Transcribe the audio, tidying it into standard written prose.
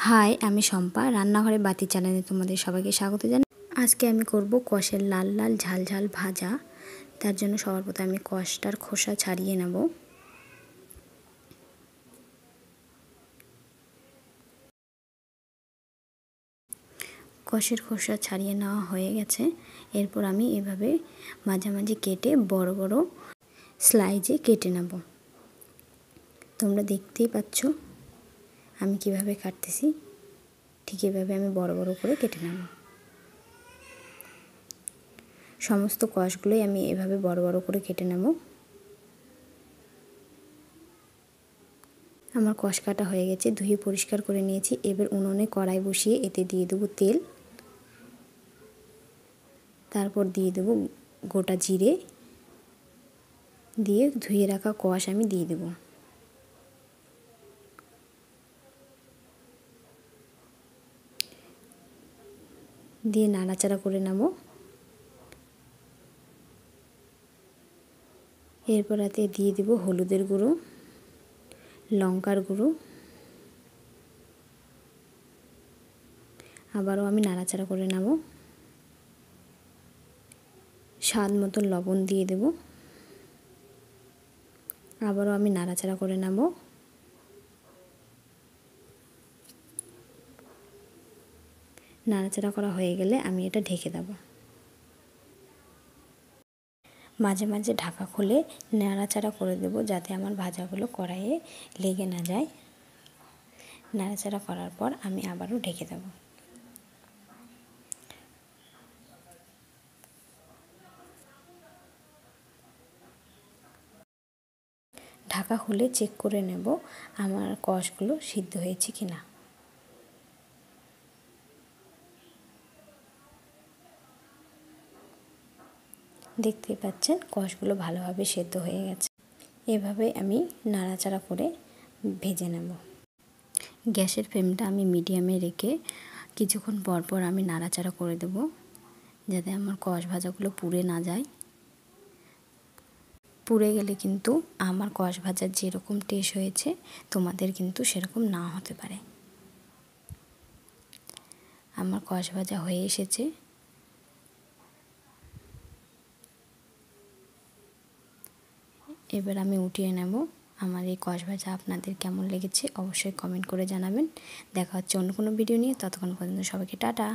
High, আমি শম্পা। রান্নাঘরে বাতি চ্যানেলে তোমাদের সবাইকে স্বাগত জানাই। আজকে আমি করব কষের লাল লাল ঝাল ঝাল ভাজা। তার জন্য সবার প্রথমে আমি কষটার খোসা ছাড়িয়ে নেব। কষের খোসা ছাড়িয়ে নেওয়া হয়ে গেছে। এরপর আমি এভাবে মাঝামাঝি কেটে বড় বড় স্লাইজে কেটে নেব। তোমরা দেখতেই পাচ্ছ আমি কিভাবে কাটতেছি। ঠিক এভাবে আমি বড় বড় করে কেটে নেব। সমস্ত কষগুলোই আমি এভাবে বড় বড় করে কেটে নেব। আমার কষ কাটা হয়ে গেছে, ধুয়ে পরিষ্কার করে নিয়েছি। এবার উনুনে কড়াই বসিয়ে এতে দিয়ে দেবো তেল, তারপর দিয়ে দেবো গোটা জিরে, দিয়ে ধুয়ে রাখা কষ আমি দিয়ে দেব। দিয়ে নাড়াচাড়া করে নেব। এরপর এতে দিয়ে দেব হলুদের গুঁড়ো, লঙ্কার গুঁড়ো। আবারও আমি নাড়াচাড়া করে নেব। স্বাদ মতো লবণ দিয়ে দেব। আবারও আমি নাড়াচাড়া করে নেব। নাড়াচাড়া করা হয়ে গেলে আমি এটা ঢেকে দেব। মাঝে মাঝে ঢাকা খুলে নাড়াচাড়া করে দেব, যাতে আমার ভাজাগুলো কড়াইয়ে লেগে না যায়। নাড়াচাড়া করার পর আমি আবারও ঢেকে দেব। ঢাকা খুলে চেক করে নেব আমার কষগুলো সিদ্ধ হয়েছে কিনা। দেখতেই পাচ্ছেন কষগুলো ভালোভাবে সেদ্ধ হয়ে গেছে। এভাবে আমি নাড়াচাড়া করে ভেজে নেব। গ্যাসের ফ্লেমটা আমি মিডিয়ামে রেখে কিছুক্ষণ পর পর আমি নাড়াচাড়া করে দেব, যাতে আমার কষ ভাজাগুলো পুড়ে না যায়। পুড়ে গেলে কিন্তু আমার কষ ভাজার যেরকম টেস্ট হয়েছে তোমাদের কিন্তু সেরকম না হতে পারে। আমার কষ ভাজা হয়ে এসেছে। এবার আমি উঠিয়ে নেব। আমার এই কষ ভাজা আপনাদের কেমন লেগেছে অবশ্যই কমেন্ট করে জানাবেন। দেখা হচ্ছে অন্য কোনো ভিডিও নিয়ে। ততক্ষণ পর্যন্ত সবাইকে টাটা।